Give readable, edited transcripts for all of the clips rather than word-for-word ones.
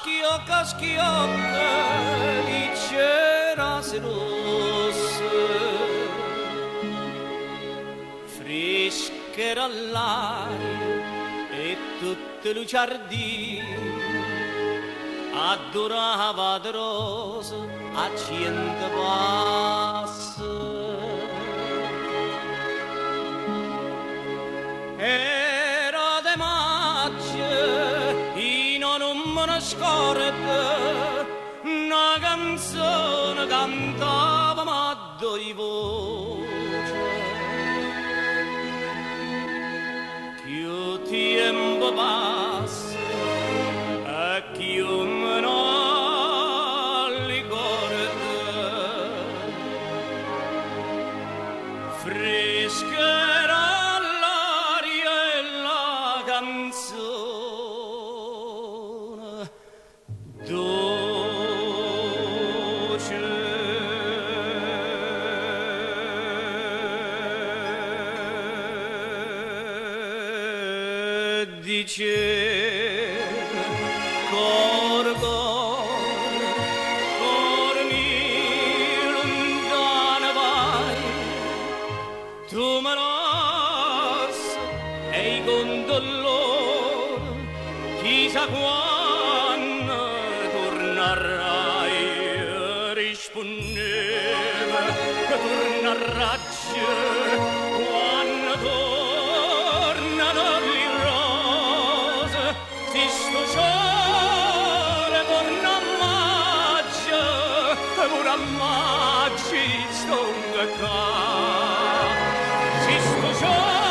schiocca, schiocca, dice rase rosse, frescherà l'aria e tutte le giardini, adorava di rosa a 100 passi. Era de maggio, io non me ne scordo, una canzone cantava ma di voce. Più tempo passa e più me ne ricordo, frescherà canzone dolce. Dice cor mio lontano vai, tu me e con dolore chissà quando tornerai, rispondeva che tornerai quando tornano le rose, si sto sole torna a maggio, pure a maggio sto qua, si sto sole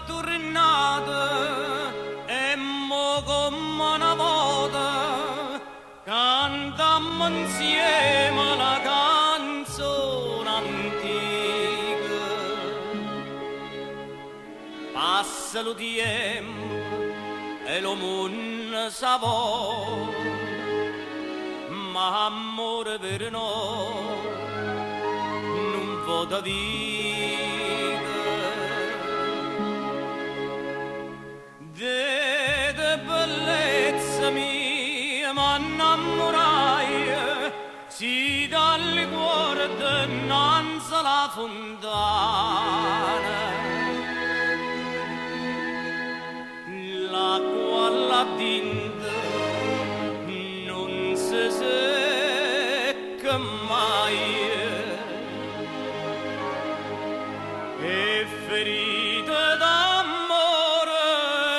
tornata e mo come una volta cantammo insieme la canzone antica. Passa lo tempo e lo mondo sa ma amore per noi non vota vita. Vede bellezza mia, ma innamorai, si dal cuore dinanzi alla fontana. L'acqua là dentro non si secca mai, e ferite d'amore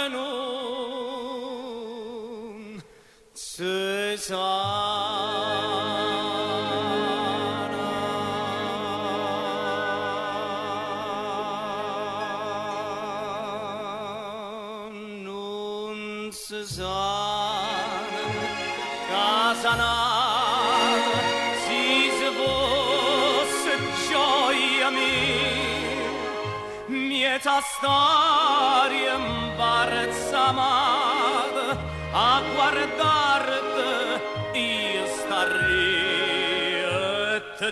non si sana. Non si sana, casa nata, si fosse gioia mia, mieta storia imbalsamata, a guardarti io starei e ti